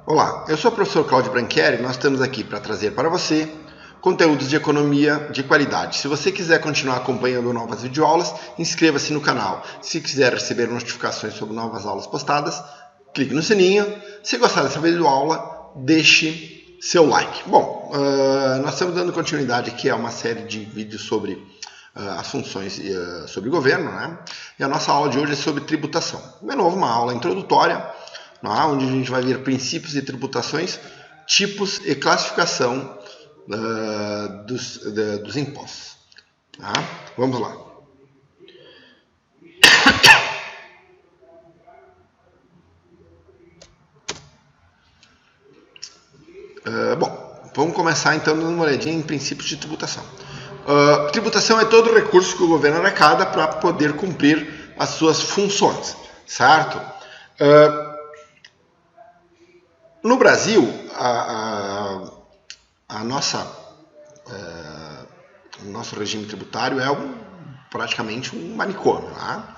Olá, eu sou o professor Cláudio Branchieri e nós estamos aqui para trazer para você conteúdos de economia de qualidade. Se você quiser continuar acompanhando novas videoaulas, inscreva-se no canal. Se quiser receber notificações sobre novas aulas postadas, clique no sininho. Se gostar dessa videoaula, deixe seu like. Bom, nós estamos dando continuidade aqui a uma série de vídeos sobre as funções sobre governo, né? E a nossa aula de hoje é sobre tributação. De novo, uma aula introdutória, onde a gente vai ver princípios de tributações, tipos e classificação dos impostos. Tá? Vamos lá. Bom, vamos começar então dando uma olhadinha em princípios de tributação. Tributação é todo recurso que o governo arrecada para poder cumprir as suas funções, certo? No Brasil, o nosso regime tributário é praticamente um manicômio. Tá?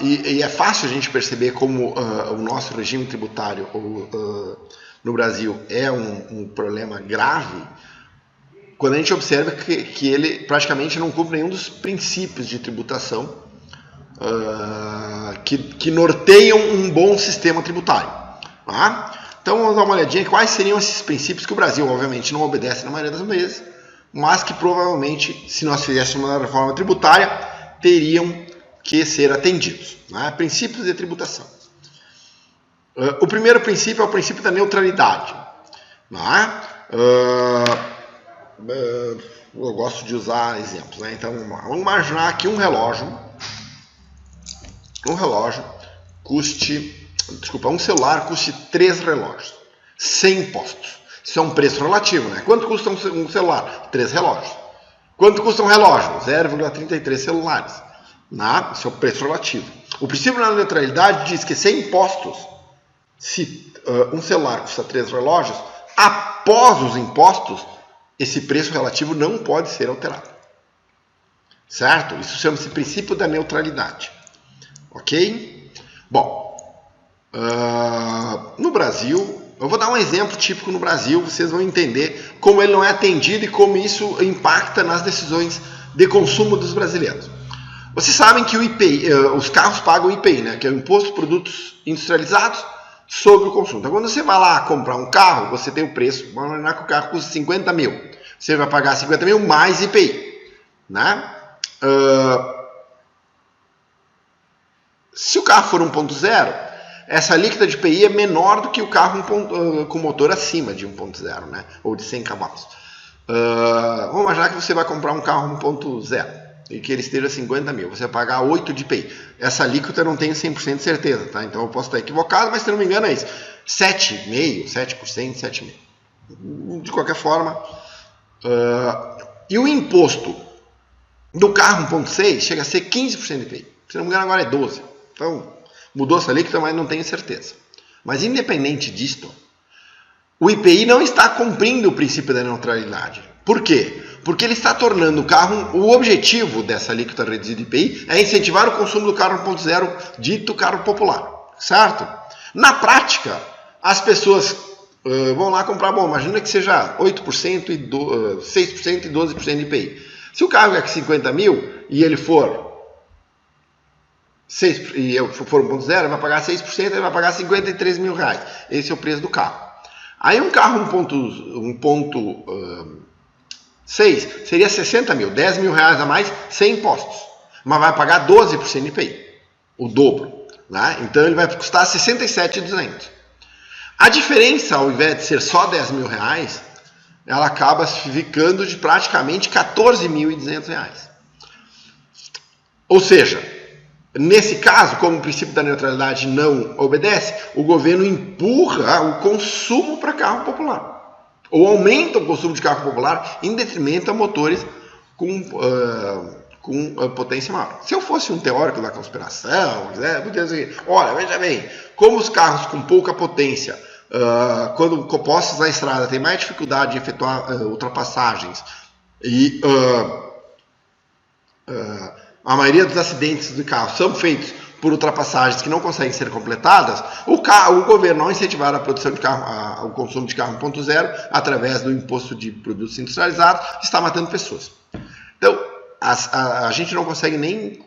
E é fácil a gente perceber como o nosso regime tributário no Brasil é um problema grave quando a gente observa que ele praticamente não cumpre nenhum dos princípios de tributação que norteiam um bom sistema tributário. Tá? Então vamos dar uma olhadinha em quais seriam esses princípios que o Brasil obviamente não obedece na maioria das vezes, mas que provavelmente, se nós fizéssemos uma reforma tributária, teriam que ser atendidos. Né? Princípios de tributação. O primeiro princípio é o princípio da neutralidade. Né? Eu gosto de usar exemplos. Né? Então vamos imaginar que um celular custe 3 relógios, sem impostos. Isso é um preço relativo, né? Quanto custa um celular? 3 relógios. Quanto custa um relógio? 0,33 celulares. Isso é o preço relativo. O princípio da neutralidade diz que sem impostos, se um celular custa 3 relógios, após os impostos, esse preço relativo não pode ser alterado. Certo? Isso chama-se princípio da neutralidade. Ok? Bom, no Brasil, eu vou dar um exemplo típico no Brasil, vocês vão entender como ele não é atendido e como isso impacta nas decisões de consumo dos brasileiros. Vocês sabem que o IPI, os carros pagam o IPI, né, que é o Imposto de Produtos Industrializados sobre o consumo. Então, quando você vai lá comprar um carro, você tem o preço, vamos imaginar que o carro custa 50 mil. Você vai pagar 50 mil mais IPI. Né? Se o carro for 1.0, essa alíquota de IPI é menor do que o carro com motor acima de 1.0, né? Ou de 100 cavalos. Vamos imaginar que você vai comprar um carro 1.0 e que ele esteja 50 mil. Você vai pagar 8 de IPI. Essa alíquota eu não tenho 100% de certeza, tá? Então eu posso estar equivocado, mas se não me engano é isso. 7,5%, 7%, 7,5%. De qualquer forma. E o imposto do carro 1.6 chega a ser 15% de IPI. Se não me engano agora é 12%. Então mudou essa alíquota, mas não tenho certeza. Mas independente disto, o IPI não está cumprindo o princípio da neutralidade. Por quê? Porque ele está tornando o carro, o objetivo dessa alíquota reduzida de IPI é incentivar o consumo do carro 1.0, dito carro popular. Certo? Na prática, as pessoas vão lá comprar, imagina que seja 8%, 6% e 12% de IPI. Se o carro é 50 mil e ele for 1.0, vai pagar 6%, ele vai pagar 53 mil reais. Esse é o preço do carro. Aí um carro 1.6 seria 60 mil, 10 mil reais a mais sem impostos. Mas vai pagar 12% de IPI, o dobro. Né? Então ele vai custar 67.200. A diferença, ao invés de ser só 10 mil reais, ela acaba ficando de praticamente 14.200 reais. Ou seja, nesse caso, como o princípio da neutralidade não obedece, o governo empurra o consumo para carro popular. Ou aumenta o consumo de carro popular em detrimento a motores com potência maior. Se eu fosse um teórico da conspiração, eu poderia dizer, olha, veja bem, como os carros com pouca potência, quando postos na estrada, têm mais dificuldade de efetuar ultrapassagens e a maioria dos acidentes de carro são feitos por ultrapassagens que não conseguem ser completadas, o governo, ao incentivar a produção de carro, o consumo de carro 1.0 através do imposto de produtos industrializados, está matando pessoas. Então, a gente não consegue nem,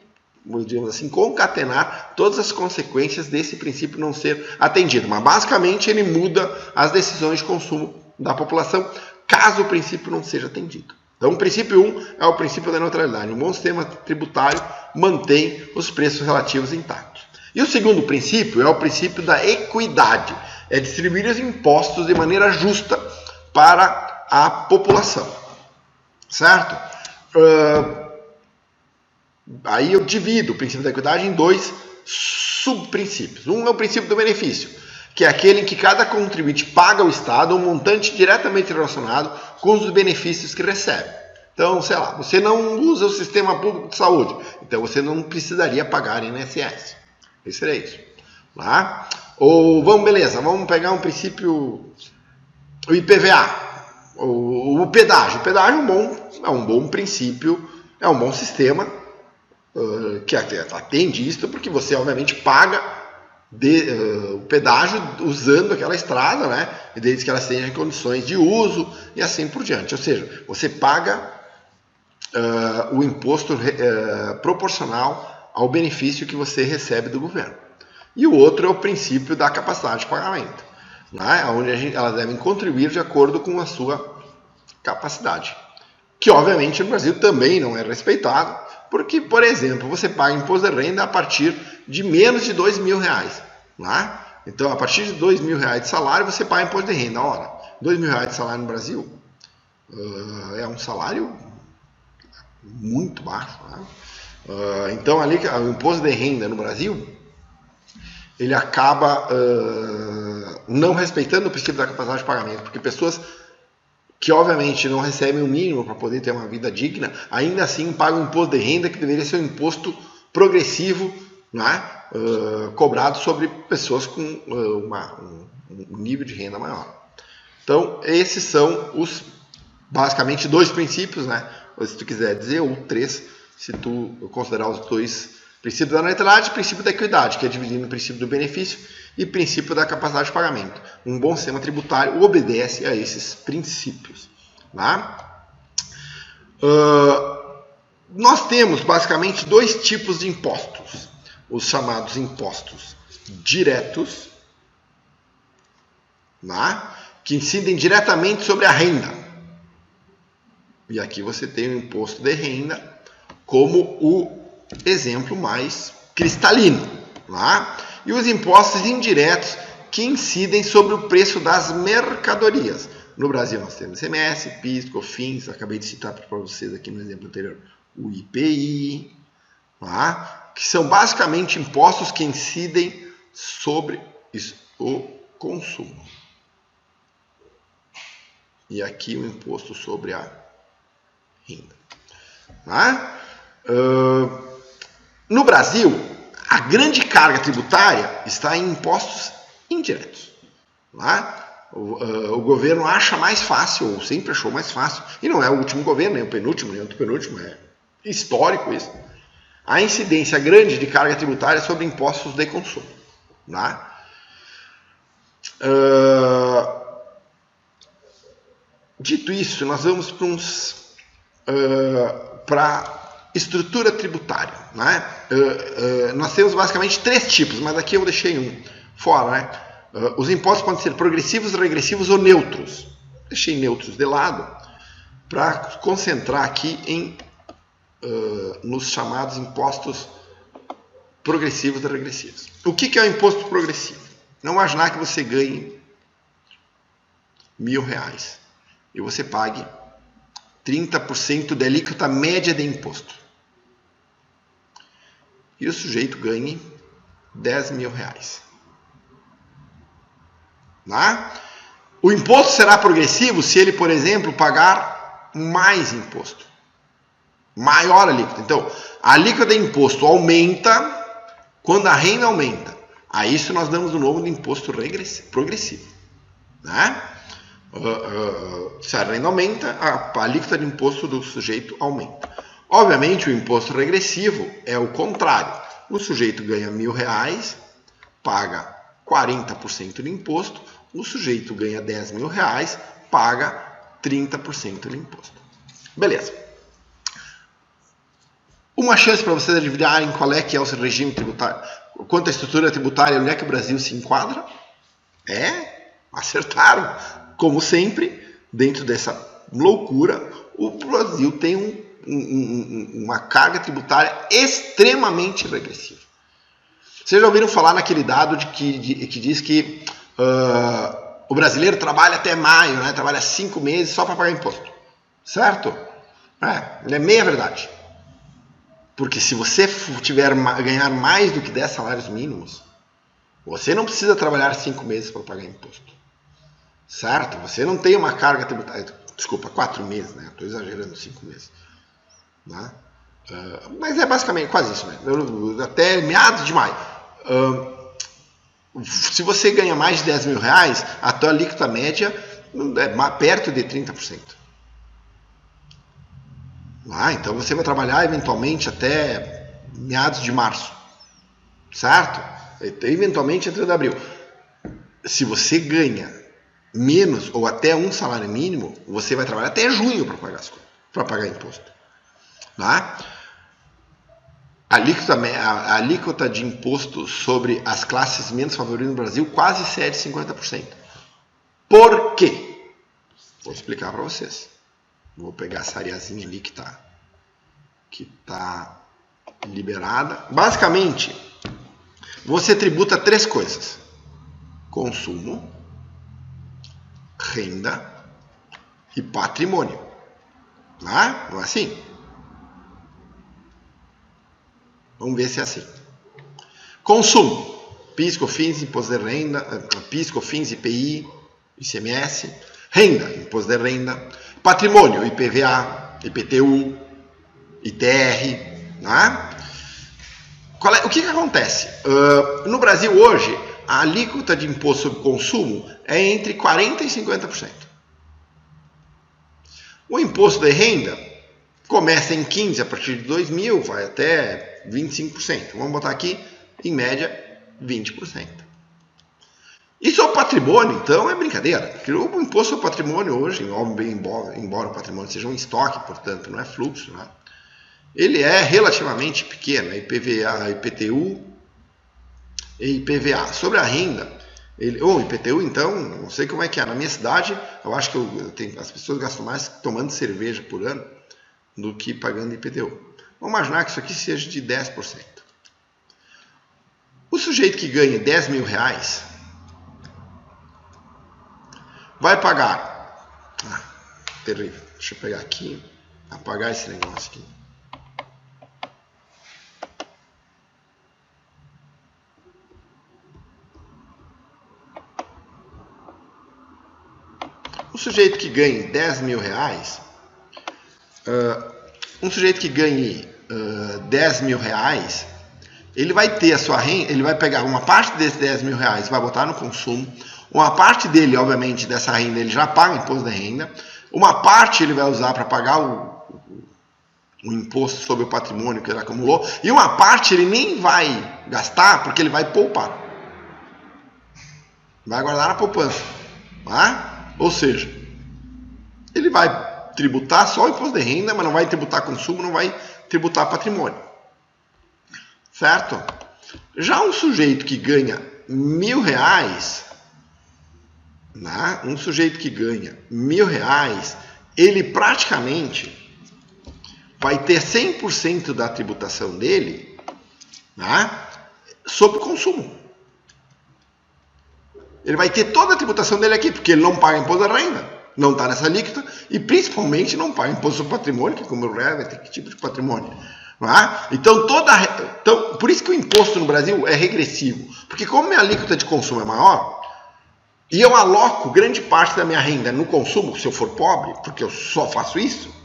digamos assim, concatenar todas as consequências desse princípio não ser atendido, mas basicamente ele muda as decisões de consumo da população, caso o princípio não seja atendido. Então, o princípio 1 é o princípio da neutralidade. Um bom sistema tributário mantém os preços relativos intactos. E o segundo princípio é o princípio da equidade. É distribuir os impostos de maneira justa para a população. Certo? Aí eu divido o princípio da equidade em dois subprincípios. Um é o princípio do benefício, que é aquele em que cada contribuinte paga ao Estado um montante diretamente relacionado com os benefícios que recebe. Então, sei lá, você não usa o sistema público de saúde, então você não precisaria pagar INSS. Isso seria isso. Tá? Ou, vamos pegar um princípio, o IPVA, o pedágio. O pedágio é um bom princípio, é um bom sistema que atende isso, porque você, obviamente, paga o pedágio usando aquela estrada, né? Desde que ela esteja em condições de uso e assim por diante. Ou seja, você paga o imposto proporcional ao benefício que você recebe do governo. E o outro é o princípio da capacidade de pagamento, né? Onde elas devem contribuir de acordo com a sua capacidade. Que, obviamente, no Brasil também não é respeitado, porque, por exemplo, você paga imposto de renda a partir de menos de R$2.000. Né? Então, a partir de R$2.000 de salário, você paga imposto de renda. Ora, R$2.000 de salário no Brasil é um salário muito baixo. Né? Então, ali, o imposto de renda no Brasil, ele acaba não respeitando o princípio da capacidade de pagamento, porque pessoas que obviamente não recebem o mínimo para poder ter uma vida digna, ainda assim pagam um imposto de renda que deveria ser um imposto progressivo, né? Cobrado sobre pessoas com um nível de renda maior. Então, esses são os basicamente dois princípios, né? Ou, se tu quiser dizer, ou três, se tu considerar os dois princípios da neutralidade e princípio da equidade, que é dividido no princípio do benefício e princípio da capacidade de pagamento. Um bom sistema tributário obedece a esses princípios. Tá? Nós temos basicamente dois tipos de impostos. Os chamados impostos diretos, tá? Que incidem diretamente sobre a renda. E aqui você tem o imposto de renda como o exemplo mais cristalino. Tá? E os impostos indiretos que incidem sobre o preço das mercadorias. No Brasil nós temos ICMS, PIS, COFINS, acabei de citar para vocês aqui no exemplo anterior o IPI, tá? Que são basicamente impostos que incidem sobre o consumo. E aqui o imposto sobre a renda. Tá? No Brasil, a grande carga tributária está em impostos indiretos. Tá? O governo acha mais fácil, ou sempre achou mais fácil, e não é o último governo, nem o penúltimo, nem o antepenúltimo, é histórico isso, a incidência grande de carga tributária sobre impostos de consumo. Tá? Dito isso, nós vamos para estrutura tributária. Né? Nós temos basicamente três tipos, mas aqui eu deixei um fora. Né? Os impostos podem ser progressivos, regressivos ou neutros. Deixei neutros de lado para concentrar aqui nos chamados impostos progressivos e regressivos. O que é o imposto progressivo? Não imaginar que você ganhe R$1.000 e você pague 30% da alíquota média de imposto. E o sujeito ganhe R$10.000. Tá? O imposto será progressivo se ele, por exemplo, pagar mais imposto. Maior alíquota. Então, a alíquota de imposto aumenta quando a renda aumenta. A isso nós damos o nome de imposto progressivo. Né? Se a renda aumenta, a alíquota de imposto do sujeito aumenta. Obviamente, o imposto regressivo é o contrário. O sujeito ganha R$1.000, paga 40% de imposto. O sujeito ganha R$10.000, paga 30% de imposto. Beleza. Uma chance para vocês adivinharem qual é que é o regime tributário, quanto à estrutura tributária, onde é que o Brasil se enquadra? Acertaram. Como sempre, dentro dessa loucura, o Brasil tem uma carga tributária extremamente regressiva. Vocês já ouviram falar naquele dado que diz que o brasileiro trabalha até maio, né? Trabalha 5 meses só para pagar imposto. Certo? É meia verdade. Porque se você ganhar mais do que 10 salários mínimos, você não precisa trabalhar 5 meses para pagar imposto. Certo? Você não tem uma carga tributária. Desculpa, 4 meses, né? Estou exagerando, 5 meses. Né? Mas é basicamente quase isso mesmo. Até meados de maio. Se você ganha mais de R$10.000, a tua alíquota média é perto de 30%. Então você vai trabalhar eventualmente até meados de março, certo? Eventualmente até abril. Se você ganha menos ou até um salário mínimo, você vai trabalhar até junho para pagar imposto. A alíquota de imposto sobre as classes menos favoritas no Brasil quase cede 50%. Por quê? Vou explicar para vocês. Vou pegar essa areazinha ali que tá liberada. Basicamente, você tributa 3 coisas: consumo, renda e patrimônio. Não é assim? Vamos ver se é assim. Consumo: PIS, COFINS, Imposto de Renda, PIS, COFINS, IPI, ICMS. Renda: Imposto de Renda. Patrimônio: IPVA, IPTU, ITR. Né? O que acontece? No Brasil hoje, a alíquota de imposto sobre consumo é entre 40% e 50%. O imposto de renda começa em 15% a partir de 2.000, vai até 25%. Vamos botar aqui, em média, 20%. E sobre o patrimônio, então, é brincadeira. Porque o imposto sobre patrimônio hoje, embora o patrimônio seja um estoque, portanto, não é fluxo, né? Ele é relativamente pequeno, IPVA, IPTU e IPVA. Sobre a renda, IPTU, então, não sei como é que é. Na minha cidade, eu acho que as pessoas gastam mais tomando cerveja por ano do que pagando IPTU. Vamos imaginar que isso aqui seja de 10%. O sujeito que ganha R$10.000 vai pagar... terrível. Deixa eu pegar aqui, apagar esse negócio aqui. Um sujeito que ganhe R$10.000, ele vai ter a sua renda, ele vai pegar uma parte desses R$10.000, vai botar no consumo, uma parte dele, obviamente, dessa renda, ele já paga imposto de renda, uma parte ele vai usar para pagar o imposto sobre o patrimônio que ele acumulou, e uma parte ele nem vai gastar, porque ele vai poupar. Vai guardar na poupança. Tá? Ou seja, ele vai tributar só o imposto de renda, mas não vai tributar consumo, não vai tributar patrimônio. Certo? Já um sujeito que ganha R$1.000, né? Ele praticamente vai ter 100% da tributação dele, né? Sobre consumo. Ele vai ter toda a tributação dele aqui, porque ele não paga imposto da renda, não está nessa alíquota, e principalmente não paga imposto sobre patrimônio, que como eu já vai ter que tipo de patrimônio. Não é? Então, por isso que o imposto no Brasil é regressivo, porque como minha alíquota de consumo é maior, e eu aloco grande parte da minha renda no consumo, se eu for pobre, porque eu só faço isso,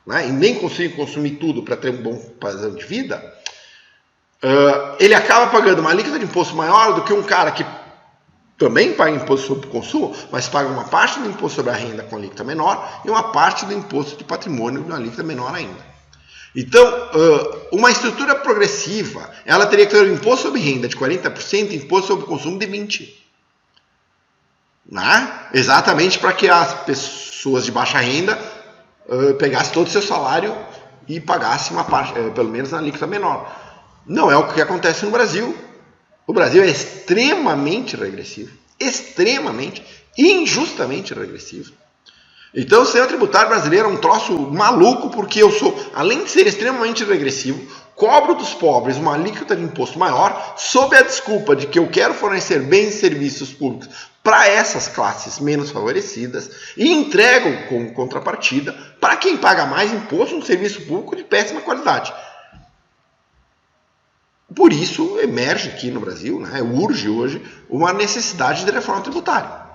né, e nem consigo consumir tudo para ter um bom padrão de vida, ele acaba pagando uma alíquota de imposto maior do que um cara que também paga imposto sobre o consumo, mas paga uma parte do imposto sobre a renda com alíquota menor e uma parte do imposto de patrimônio com alíquota menor ainda. Então, uma estrutura progressiva, ela teria que ter um imposto sobre renda de 40% e imposto sobre consumo de 20%. Né? Exatamente para que as pessoas de baixa renda pegassem todo o seu salário e pagassem uma parte, pelo menos na alíquota menor. Não é o que acontece no Brasil. O Brasil é extremamente regressivo. Extremamente, injustamente regressivo. Então o sistema tributário brasileiro é um troço maluco, porque eu sou, além de ser extremamente regressivo, cobro dos pobres uma alíquota de imposto maior, sob a desculpa de que eu quero fornecer bens e serviços públicos para essas classes menos favorecidas e entrego como contrapartida para quem paga mais imposto um serviço público de péssima qualidade. Por isso emerge aqui no Brasil, né, urge hoje, uma necessidade de reforma tributária.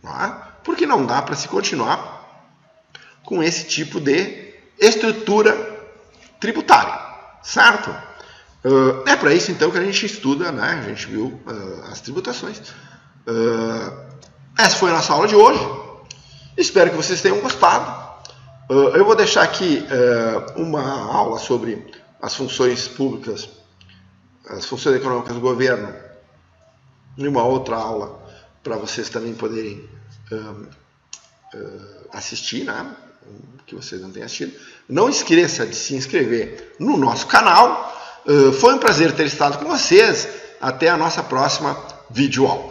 Tá? Porque não dá para se continuar com esse tipo de estrutura tributária, certo? É para isso então que a gente estuda, né? A gente viu as tributações. Essa foi a nossa aula de hoje. Espero que vocês tenham gostado. Eu vou deixar aqui uma aula sobre as funções públicas, as funções econômicas do governo, e uma outra aula para vocês também poderem assistir, né? Que vocês não têm assistido. Não esqueça de se inscrever no nosso canal. Foi um prazer ter estado com vocês. Até a nossa próxima videoaula.